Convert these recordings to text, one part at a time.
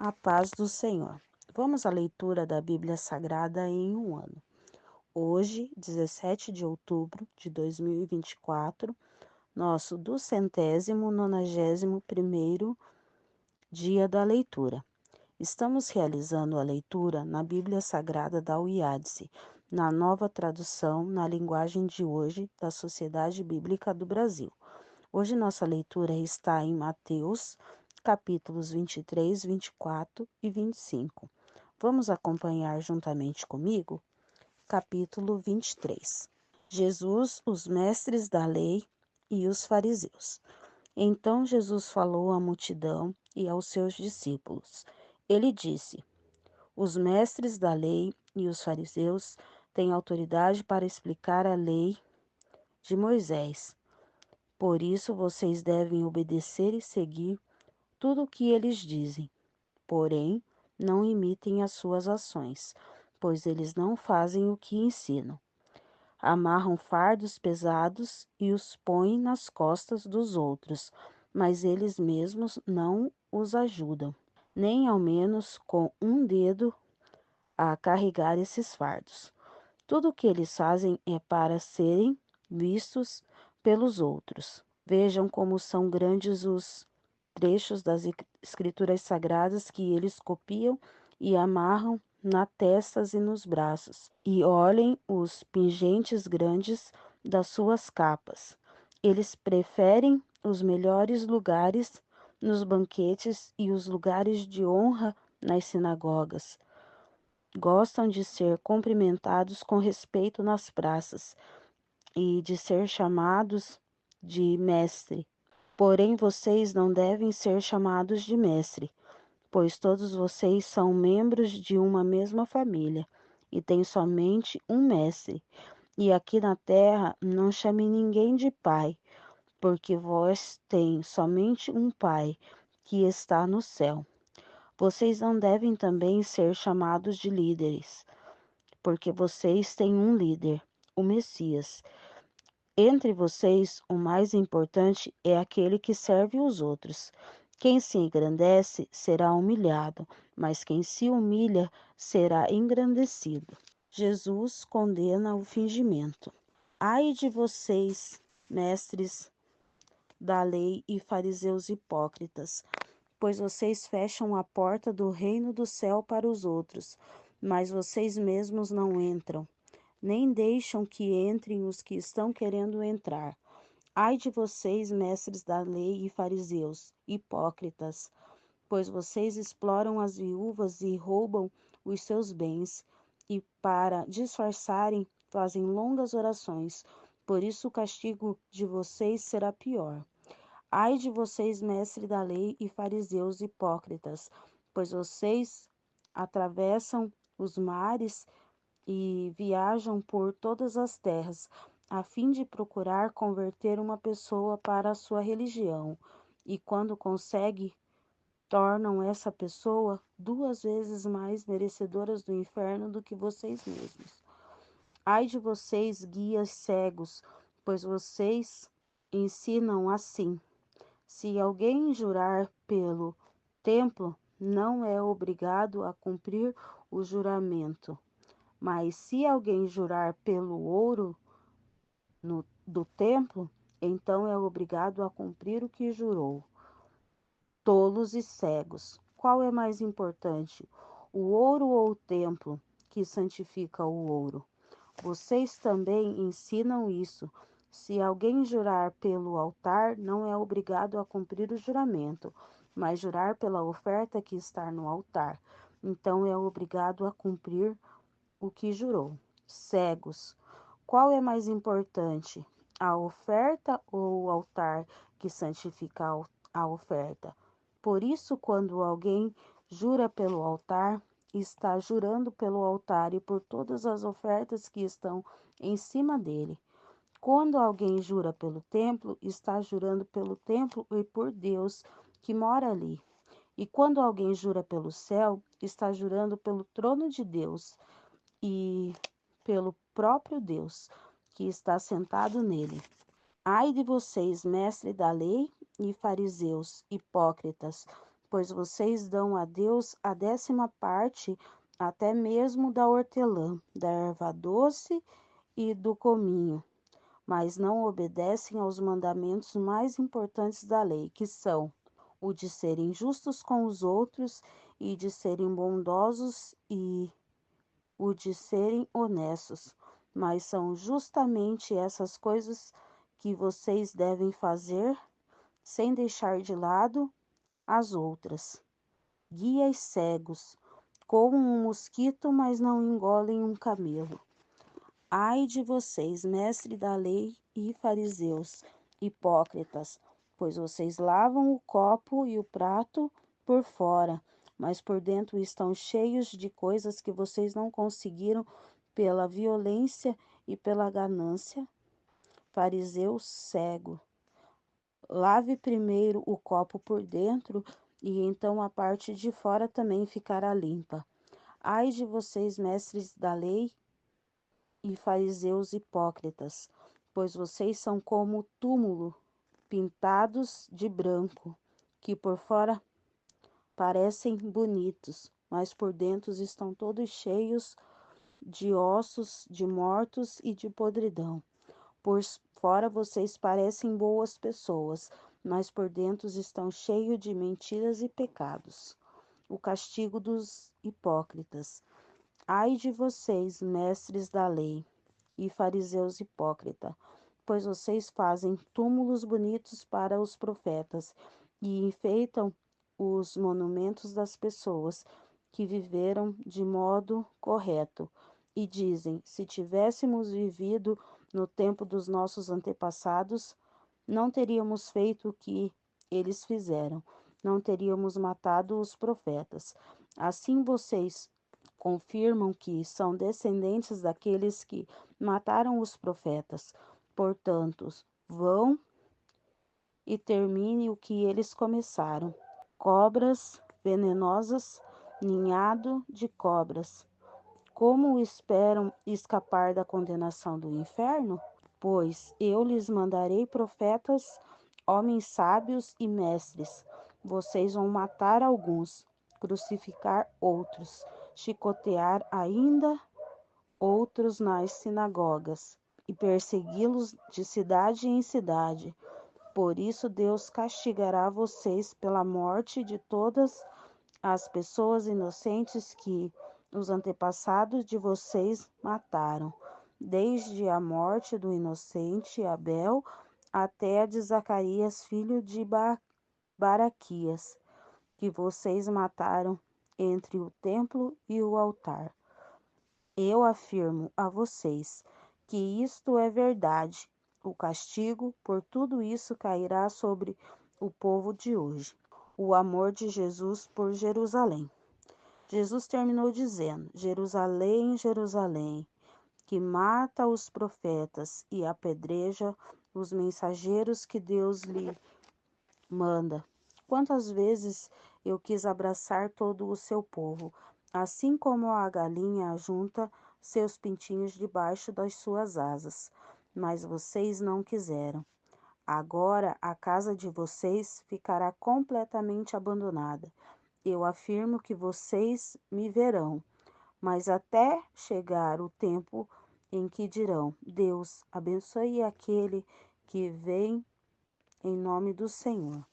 A paz do Senhor. Vamos à leitura da Bíblia Sagrada em um ano. Hoje, 17 de outubro de 2024, nosso 291º dia da leitura. Estamos realizando a leitura na Bíblia Sagrada da UIADSE, na nova tradução na linguagem de hoje da Sociedade Bíblica do Brasil. Hoje nossa leitura está em Mateus, capítulos 23, 24 e 25. Vamos acompanhar juntamente comigo? Capítulo 23. Jesus, os mestres da lei e os fariseus. Então Jesus falou à multidão e aos seus discípulos. Ele disse: Os mestres da lei e os fariseus têm autoridade para explicar a lei de Moisés. Por isso vocês devem obedecer e seguir tudo o que eles dizem. Porém, não imitem as suas ações, pois eles não fazem o que ensinam. Amarram fardos pesados e os põem nas costas dos outros, mas eles mesmos não os ajudam, nem ao menos com um dedo a carregar esses fardos. Tudo o que eles fazem é para serem vistos pelos outros. Vejam como são grandes os trechos das escrituras sagradas que eles copiam e amarram nas testas e nos braços. E olhem os pingentes grandes das suas capas. Eles preferem os melhores lugares nos banquetes e os lugares de honra nas sinagogas. Gostam de ser cumprimentados com respeito nas praças e de ser chamados de mestre. Porém, vocês não devem ser chamados de mestre, pois todos vocês são membros de uma mesma família e têm somente um mestre. E aqui na terra não chame ninguém de pai, porque vós tem somente um pai, que está no céu. Vocês não devem também ser chamados de líderes, porque vocês têm um líder, o Messias. Entre vocês, o mais importante é aquele que serve os outros. Quem se engrandece será humilhado, mas quem se humilha será engrandecido. Jesus condena o fingimento. Ai de vocês, mestres da lei e fariseus hipócritas, pois vocês fecham a porta do reino do céu para os outros, mas vocês mesmos não entram, nem deixam que entrem os que estão querendo entrar. Ai de vocês, mestres da lei e fariseus, hipócritas, pois vocês exploram as viúvas e roubam os seus bens, e para disfarçarem fazem longas orações. Por isso o castigo de vocês será pior. Ai de vocês, mestres da lei e fariseus hipócritas, pois vocês atravessam os mares e viajam por todas as terras, a fim de procurar converter uma pessoa para a sua religião, e quando consegue, tornam essa pessoa 2 vezes mais merecedoras do inferno do que vocês mesmos. Ai de vocês, guias cegos, pois vocês ensinam assim: se alguém jurar pelo templo, não é obrigado a cumprir o juramento. Mas se alguém jurar pelo ouro do templo, então é obrigado a cumprir o que jurou. Tolos e cegos, qual é mais importante, o ouro ou o templo que santifica o ouro? Vocês também ensinam isso. Se alguém jurar pelo altar, não é obrigado a cumprir o juramento, mas jurar pela oferta que está no altar. Então é obrigado a cumprir o que jurou. Cegos, qual é mais importante, a oferta ou o altar que santifica a oferta? Por isso, quando alguém jura pelo altar, está jurando pelo altar e por todas as ofertas que estão em cima dele. Quando alguém jura pelo templo, está jurando pelo templo e por Deus que mora ali. E quando alguém jura pelo céu, está jurando pelo trono de Deus e pelo próprio Deus que está sentado nele. Ai de vocês, mestres da lei e fariseus, hipócritas, pois vocês dão a Deus a 10ª parte, até mesmo da hortelã, da erva doce e do cominho, mas não obedecem aos mandamentos mais importantes da lei, que são o de serem justos com os outros e de serem bondosos e o de serem honestos. Mas são justamente essas coisas que vocês devem fazer sem deixar de lado as outras. Guias cegos, como um mosquito, mas não engolem um camelo. Ai de vocês, mestres da lei e fariseus, hipócritas, pois vocês lavam o copo e o prato por fora, mas por dentro estão cheios de coisas que vocês não conseguiram pela violência e pela ganância. Fariseu cego, lave primeiro o copo por dentro, e então a parte de fora também ficará limpa. Ai de vocês, mestres da lei e fariseus hipócritas, pois vocês são como túmulo pintados de branco, que por fora parecem bonitos, mas por dentro estão todos cheios de ossos de mortos e de podridão. Por fora vocês parecem boas pessoas, mas por dentro estão cheios de mentiras e pecados. O castigo dos hipócritas. Ai de vocês, mestres da lei e fariseus hipócritas, pois vocês fazem túmulos bonitos para os profetas e enfeitam os monumentos das pessoas que viveram de modo correto. E dizem: se tivéssemos vivido no tempo dos nossos antepassados, não teríamos feito o que eles fizeram, não teríamos matado os profetas. Assim vocês confirmam que são descendentes daqueles que mataram os profetas. Portanto, vão e termine o que eles começaram. Cobras venenosas, ninhado de cobras. Como esperam escapar da condenação do inferno? Pois eu lhes mandarei profetas, homens sábios e mestres. Vocês vão matar alguns, crucificar outros, chicotear ainda outros nas sinagogas e persegui-los de cidade em cidade. Por isso Deus castigará vocês pela morte de todas as pessoas inocentes que os antepassados de vocês mataram, desde a morte do inocente Abel até a de Zacarias, filho de Baraquias, que vocês mataram entre o templo e o altar. Eu afirmo a vocês que isto é verdade. O castigo por tudo isso cairá sobre o povo de hoje. O amor de Jesus por Jerusalém. Jesus terminou dizendo: Jerusalém, Jerusalém, que mata os profetas e apedreja os mensageiros que Deus lhe manda. Quantas vezes eu quis abraçar todo o seu povo, assim como a galinha ajunta seus pintinhos debaixo das suas asas, mas vocês não quiseram. Agora a casa de vocês ficará completamente abandonada. Eu afirmo que vocês me verão, mas até chegar o tempo em que dirão: Deus abençoe aquele que vem em nome do Senhor.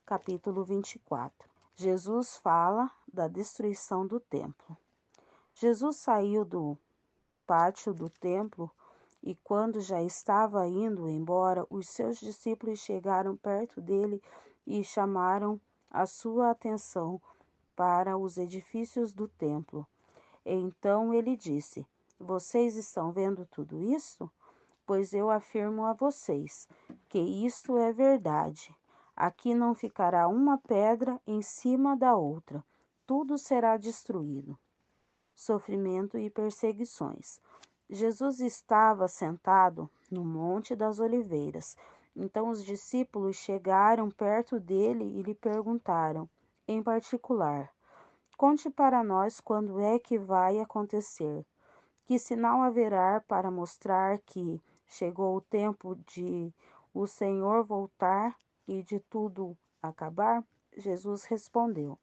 Capítulo 24. Jesus fala da destruição do templo. Jesus saiu do pátio do templo e, quando já estava indo embora, os seus discípulos chegaram perto dele e chamaram a sua atenção para os edifícios do templo. Então ele disse: Vocês estão vendo tudo isso? Pois eu afirmo a vocês que isto é verdade. Aqui não ficará uma pedra em cima da outra, tudo será destruído. Sofrimento e perseguições. Jesus estava sentado no Monte das Oliveiras. Então os discípulos chegaram perto dele e lhe perguntaram, em particular: Conte para nós quando é que vai acontecer. Que sinal haverá para mostrar que chegou o tempo de o Senhor voltar e de tudo acabar? Jesus respondeu: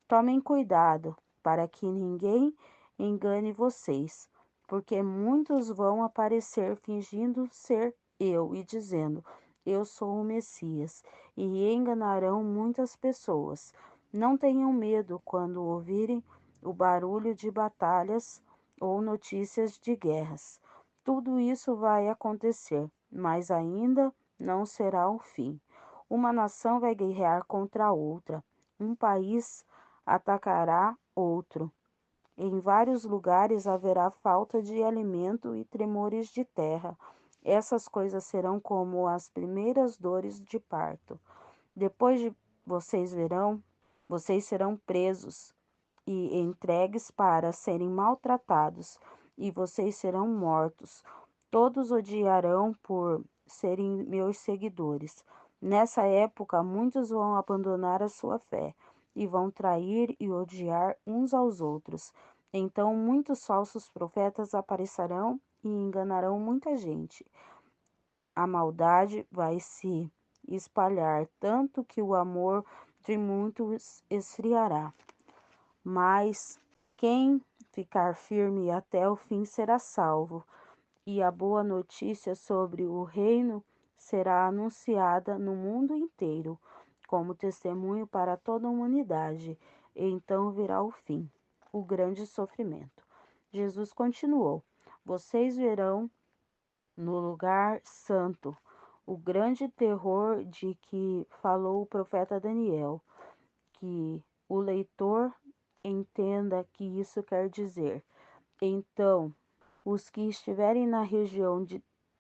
Tomem cuidado para que ninguém engane vocês, porque muitos vão aparecer fingindo ser eu e dizendo: Eu sou o Messias, e enganarão muitas pessoas. Não tenham medo quando ouvirem o barulho de batalhas ou notícias de guerras. Tudo isso vai acontecer, mas ainda não será o fim. Uma nação vai guerrear contra outra, um país atacará outro. Em vários lugares haverá falta de alimento e tremores de terra. Essas coisas serão como as primeiras dores de parto. Depois de vocês verão, vocês serão presos e entregues para serem maltratados, e vocês serão mortos. Todos odiarão por serem meus seguidores. Nessa época, muitos vão abandonar a sua fé e vão trair e odiar uns aos outros. Então, muitos falsos profetas aparecerão e enganarão muita gente. A maldade vai se espalhar, tanto que o amor de muitos esfriará. Mas quem ficar firme até o fim será salvo, e a boa notícia sobre o reino será anunciada no mundo inteiro, como testemunho para toda a humanidade. E então virá o fim, o grande sofrimento. Jesus continuou: Vocês verão no lugar santo o grande terror de que falou o profeta Daniel, que o leitor entenda que isso quer dizer. Então, os que estiverem na região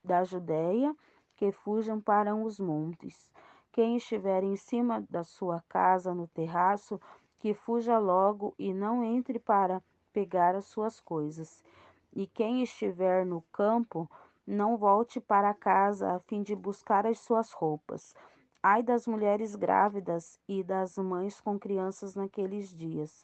da Judéia, que fujam para os montes. Quem estiver em cima da sua casa, no terraço, que fuja logo e não entre para pegar as suas coisas. E quem estiver no campo, não volte para casa a fim de buscar as suas roupas. Ai das mulheres grávidas e das mães com crianças naqueles dias.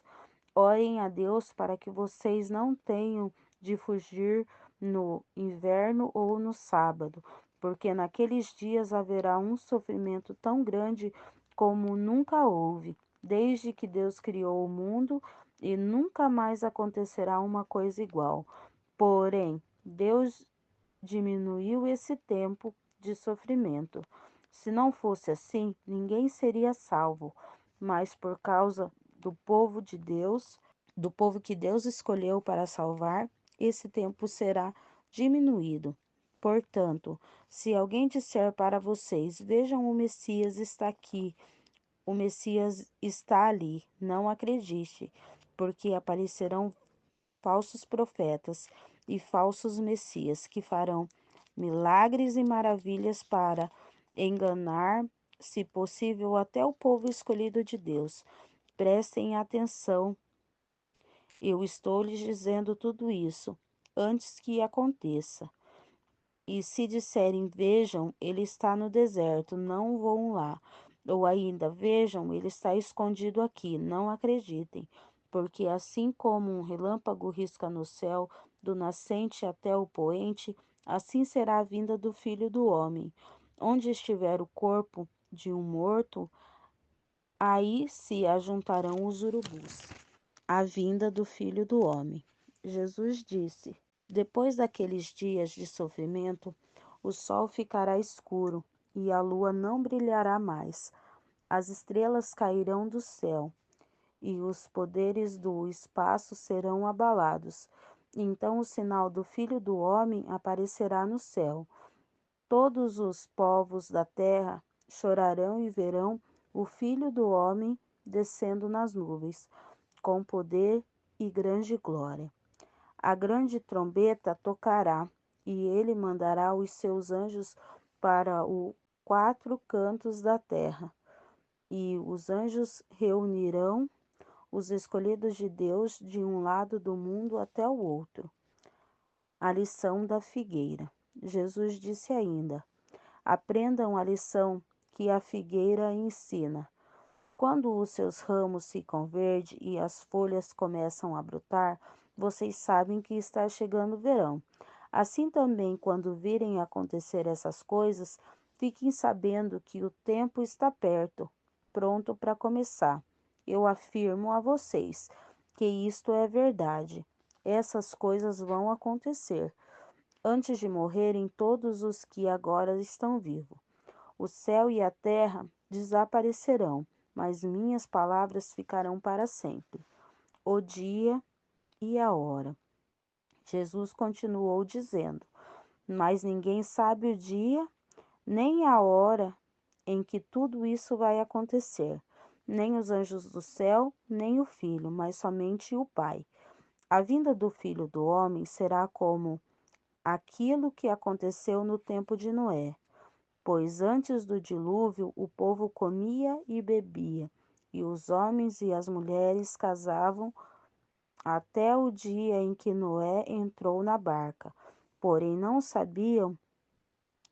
Orem a Deus para que vocês não tenham de fugir no inverno ou no sábado, porque naqueles dias haverá um sofrimento tão grande como nunca houve, desde que Deus criou o mundo, e nunca mais acontecerá uma coisa igual. Porém, Deus diminuiu esse tempo de sofrimento. Se não fosse assim, ninguém seria salvo, mas por causa do povo que Deus escolheu para salvar, esse tempo será diminuído. Portanto, se alguém disser para vocês: Vejam, o Messias está aqui, o Messias está ali, não acredite, porque aparecerão falsos profetas e falsos messias que farão milagres e maravilhas para enganar, se possível, até o povo escolhido de Deus. Prestem atenção, eu estou lhes dizendo tudo isso antes que aconteça. E se disserem: Vejam, ele está no deserto, não vão lá. Ou ainda: Vejam, ele está escondido aqui, não acreditem. Porque assim como um relâmpago risca no céu, do nascente até o poente, assim será a vinda do Filho do Homem. Onde estiver o corpo de um morto, aí se ajuntarão os urubus. A vinda do Filho do Homem. Jesus disse: Depois daqueles dias de sofrimento, o sol ficará escuro e a lua não brilhará mais. As estrelas cairão do céu e os poderes do espaço serão abalados. Então o sinal do Filho do Homem aparecerá no céu. Todos os povos da terra chorarão e verão o Filho do Homem descendo nas nuvens, com poder e grande glória. A grande trombeta tocará, e ele mandará os seus anjos para os quatro cantos da terra, e os anjos reunirão os escolhidos de Deus de um lado do mundo até o outro. A lição da figueira. Jesus disse ainda: Aprendam a lição que a figueira ensina. Quando os seus ramos ficam verdes e as folhas começam a brotar, vocês sabem que está chegando o verão. Assim também, quando virem acontecer essas coisas, fiquem sabendo que o tempo está perto. pronto para começar. Eu afirmo a vocês que isto é verdade. Essas coisas vão acontecer antes de morrerem todos os que agora estão vivos. O céu e a terra desaparecerão, mas minhas palavras ficarão para sempre. O dia e a hora. Jesus continuou dizendo: Mas ninguém sabe o dia nem a hora em que tudo isso vai acontecer, nem os anjos do céu, nem o Filho, mas somente o Pai. A vinda do Filho do Homem será como aquilo que aconteceu no tempo de Noé, pois antes do dilúvio o povo comia e bebia, e os homens e as mulheres casavam até o dia em que Noé entrou na barca. Porém, não sabiam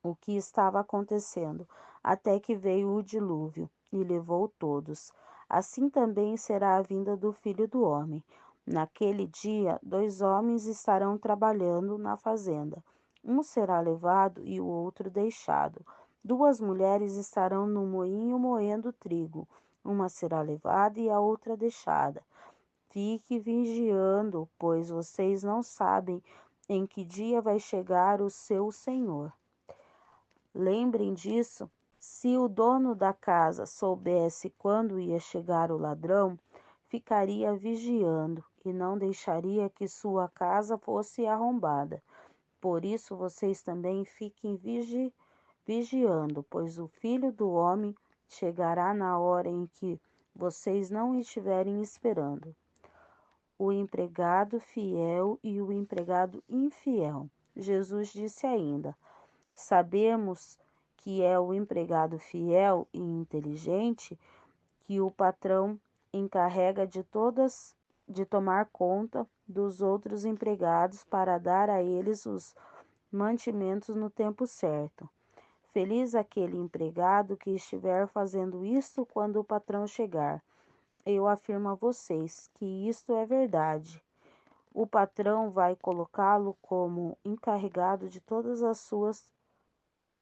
o que estava acontecendo, até que veio o dilúvio e levou todos. Assim também será a vinda do Filho do Homem. Naquele dia, 2 homens estarão trabalhando na fazenda. Um será levado e o outro deixado. 2 mulheres estarão no moinho moendo trigo. Uma será levada e a outra deixada. Fique vigiando, pois vocês não sabem em que dia vai chegar o seu Senhor. Lembrem disso. Se o dono da casa soubesse quando ia chegar o ladrão, ficaria vigiando e não deixaria que sua casa fosse arrombada. Por isso vocês também fiquem vigiando, pois o Filho do Homem chegará na hora em que vocês não estiverem esperando. O empregado fiel e o empregado infiel. Jesus disse ainda: Sabemos que é o empregado fiel e inteligente que o patrão encarrega de tomar conta dos outros empregados para dar a eles os mantimentos no tempo certo. Feliz aquele empregado que estiver fazendo isto quando o patrão chegar. Eu afirmo a vocês que isto é verdade. O patrão vai colocá-lo como encarregado de todas as suas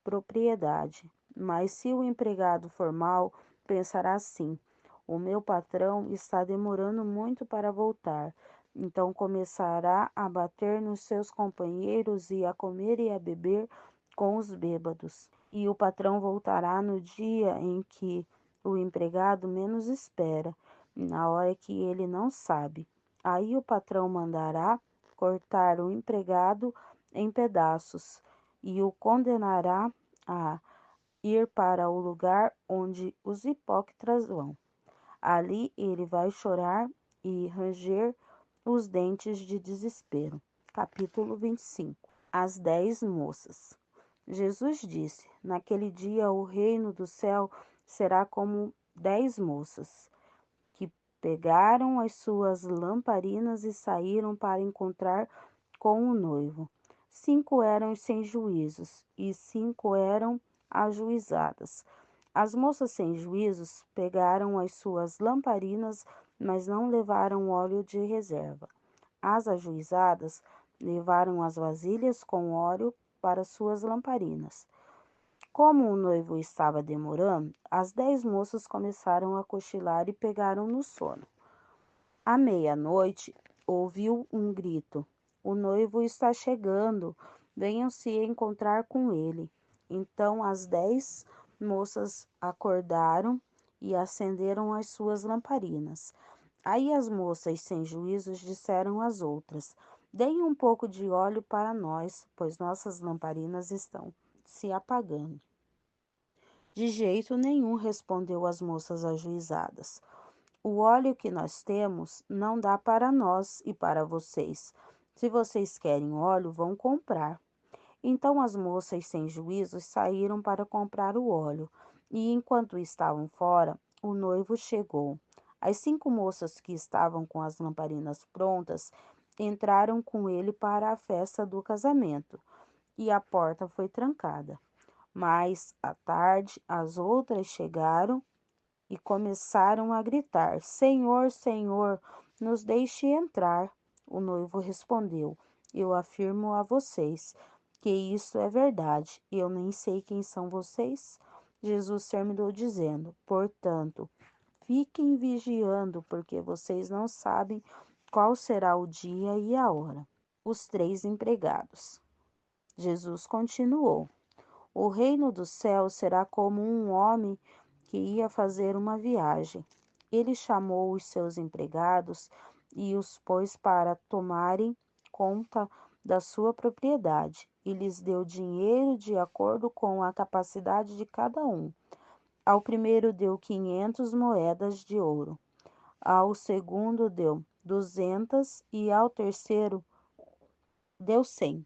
propriedade. Mas se o empregado for mau, pensará assim: o meu patrão está demorando muito para voltar. Então começará a bater nos seus companheiros e a comer e a beber com os bêbados. E o patrão voltará no dia em que o empregado menos espera, na hora que ele não sabe. Aí o patrão mandará cortar o empregado em pedaços e o condenará a ir para o lugar onde os hipócritas vão. Ali ele vai chorar e ranger os dentes de desespero. Capítulo 25. As 10 moças. Jesus disse: Naquele dia o reino do céu será como 10 moças que pegaram as suas lamparinas e saíram para encontrar com o noivo. 5 eram sem juízos e 5 eram ajuizadas. As moças sem juízos pegaram as suas lamparinas, mas não levaram óleo de reserva. As ajuizadas levaram as vasilhas com óleo para suas lamparinas. Como o noivo estava demorando, as 10 moças começaram a cochilar e pegaram no sono. À meia-noite, ouviu um grito: O noivo está chegando, venham se encontrar com ele. Então as 10 moças acordaram e acenderam as suas lamparinas. Aí as moças sem juízos disseram às outras: Deem um pouco de óleo para nós, pois nossas lamparinas estão se apagando. De jeito nenhum, respondeu as moças ajuizadas. O óleo que nós temos não dá para nós e para vocês. Se vocês querem óleo, vão comprar. Então as moças sem juízos saíram para comprar o óleo, e enquanto estavam fora, o noivo chegou. As 5 moças que estavam com as lamparinas prontas entraram com ele para a festa do casamento, e a porta foi trancada. Mais à tarde, as outras chegaram e começaram a gritar: Senhor, Senhor, nos deixe entrar. O noivo respondeu: Eu afirmo a vocês que isso é verdade. Eu nem sei quem são vocês. Jesus terminou dizendo: portanto, fiquem vigiando, porque vocês não sabem qual será o dia e a hora. Os 3 empregados. Jesus continuou: o reino dos céus será como um homem que ia fazer uma viagem. Ele chamou os seus empregados e os pôs para tomarem conta da sua propriedade e lhes deu dinheiro de acordo com a capacidade de cada um. Ao primeiro deu 500 moedas de ouro, ao segundo deu 200 e ao terceiro deu 100.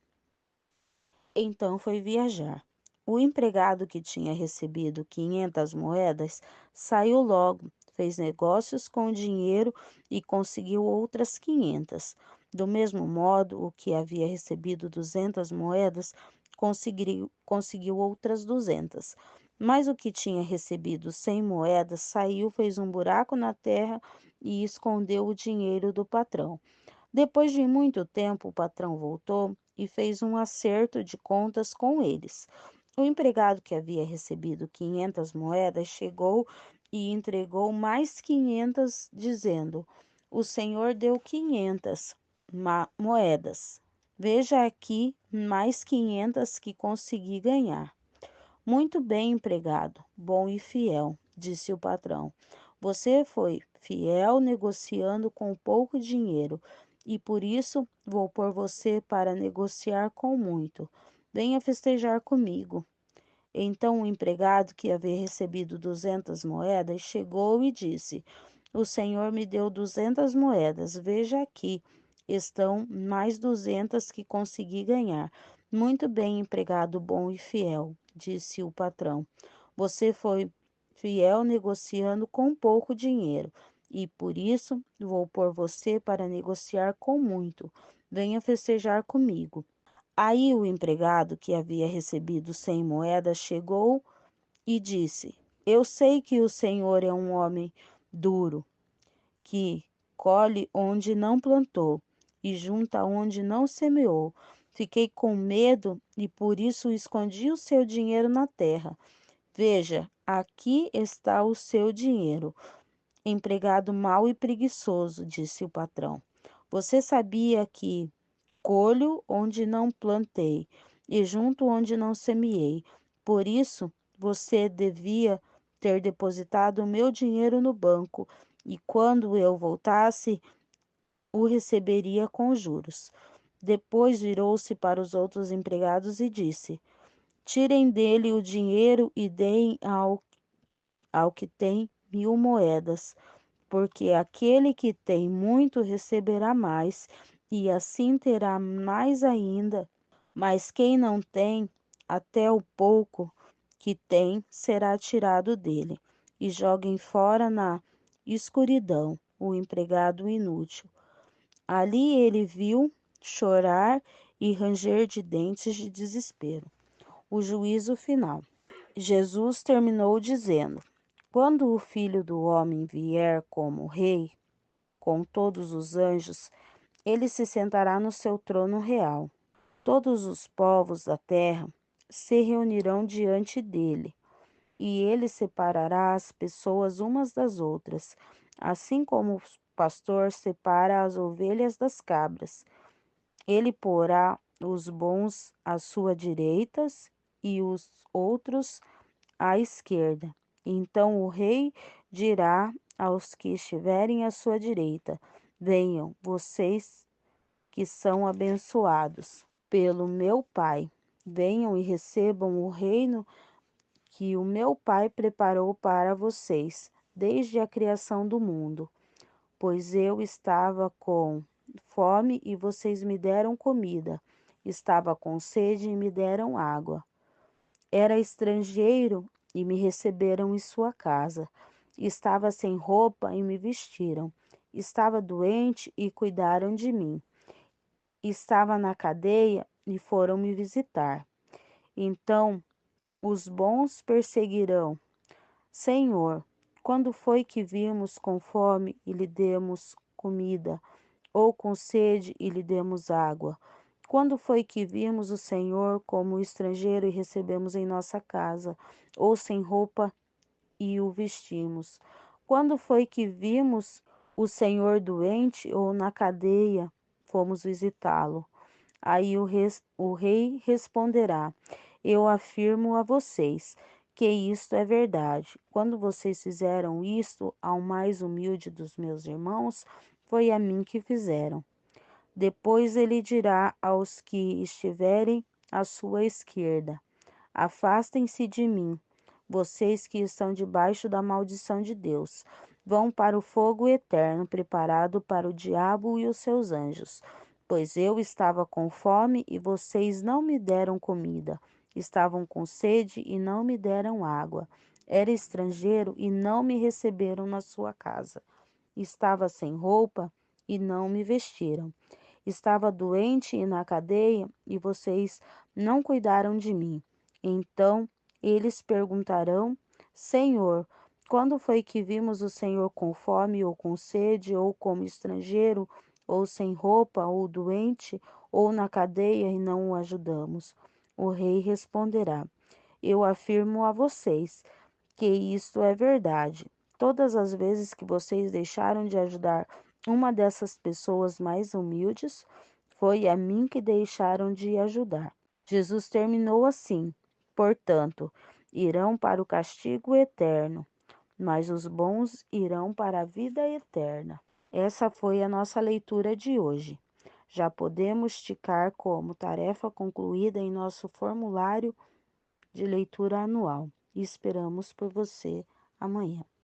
Então foi viajar. O empregado que tinha recebido 500 moedas saiu logo, fez negócios com o dinheiro e conseguiu outras 500. Do mesmo modo, o que havia recebido 200 moedas conseguiu outras 200. Mas o que tinha recebido 100 moedas saiu, fez um buraco na terra e escondeu o dinheiro do patrão. Depois de muito tempo, o patrão voltou e fez um acerto de contas com eles. O empregado que havia recebido 500 moedas chegou e entregou mais 500, dizendo: o senhor deu 500 moedas. Veja aqui mais 500 que consegui ganhar. Muito bem, empregado, bom e fiel, disse o patrão. Você foi fiel negociando com pouco dinheiro, e por isso vou pôr você para negociar com muito. Venha festejar comigo. Então o empregado, que havia recebido 200 moedas, chegou e disse: o senhor me deu 200 moedas. Veja aqui, estão mais 200 que consegui ganhar. Muito bem, empregado bom e fiel, disse o patrão. Você foi fiel negociando com pouco dinheiro, e por isso vou pôr você para negociar com muito. Venha festejar comigo. Aí o empregado, que havia recebido 100 moedas, chegou e disse: eu sei que o senhor é um homem duro, que colhe onde não plantou e junta onde não semeou. Fiquei com medo e por isso escondi o seu dinheiro na terra. Veja, aqui está o seu dinheiro. Empregado mau e preguiçoso, disse o patrão. Você sabia que colho onde não plantei e junto onde não semeei. Por isso, você devia ter depositado o meu dinheiro no banco, e quando eu voltasse, o receberia com juros. Depois virou-se para os outros empregados e disse: tirem dele o dinheiro e deem ao que tem 1000 moedas, porque aquele que tem muito receberá mais, e assim terá mais ainda. Mas quem não tem, até o pouco que tem será tirado dele. E joguem fora na escuridão o empregado inútil. Ali ele viu chorar e ranger de dentes de desespero. O juízo final. Jesus terminou dizendo: quando o Filho do Homem vier como Rei, com todos os anjos, ele se sentará no seu trono real. Todos os povos da terra se reunirão diante dele, e ele separará as pessoas umas das outras, assim como o pastor separa as ovelhas das cabras. Ele porá os bons à sua direita e os outros à esquerda. Então o rei dirá aos que estiverem à sua direita: venham, vocês que são abençoados pelo meu Pai. Venham e recebam o reino que o meu Pai preparou para vocês desde a criação do mundo. Pois eu estava com fome e vocês me deram comida, estava com sede e me deram água. Era estrangeiro e me receberam em sua casa. Estava sem roupa e me vestiram. Estava doente e cuidaram de mim. Estava na cadeia e foram me visitar. Então os bons perseguirão: Senhor, quando foi que vimos com fome e lhe demos comida, ou com sede e lhe demos água? Quando foi que vimos o Senhor como estrangeiro e recebemos em nossa casa, ou sem roupa e o vestimos? Quando foi que vimos o Senhor doente ou na cadeia, fomos visitá-lo? Aí o rei responderá: Eu afirmo a vocês que isto é verdade. Quando vocês fizeram isto ao mais humilde dos meus irmãos, foi a mim que fizeram. Depois ele dirá aos que estiverem à sua esquerda: Afastem-se de mim, vocês que estão debaixo da maldição de Deus. Vão para o fogo eterno, preparado para o diabo e os seus anjos. Pois eu estava com fome e vocês não me deram comida. Estavam com sede e não me deram água. Era estrangeiro e não me receberam na sua casa. Estava sem roupa e não me vestiram. Estava doente e na cadeia, e vocês não cuidaram de mim. Então eles perguntarão: Senhor, quando foi que vimos o Senhor com fome ou com sede, ou como estrangeiro, ou sem roupa, ou doente, ou na cadeia e não o ajudamos? O rei responderá: Eu afirmo a vocês que isto é verdade. Todas as vezes que vocês deixaram de ajudar uma dessas pessoas mais humildes, foi a mim que deixaram de ajudar. Jesus terminou assim: Portanto, irão para o castigo eterno, mas os bons irão para a vida eterna. Essa foi a nossa leitura de hoje. Já podemos ticar como tarefa concluída em nosso formulário de leitura anual. E esperamos por você amanhã.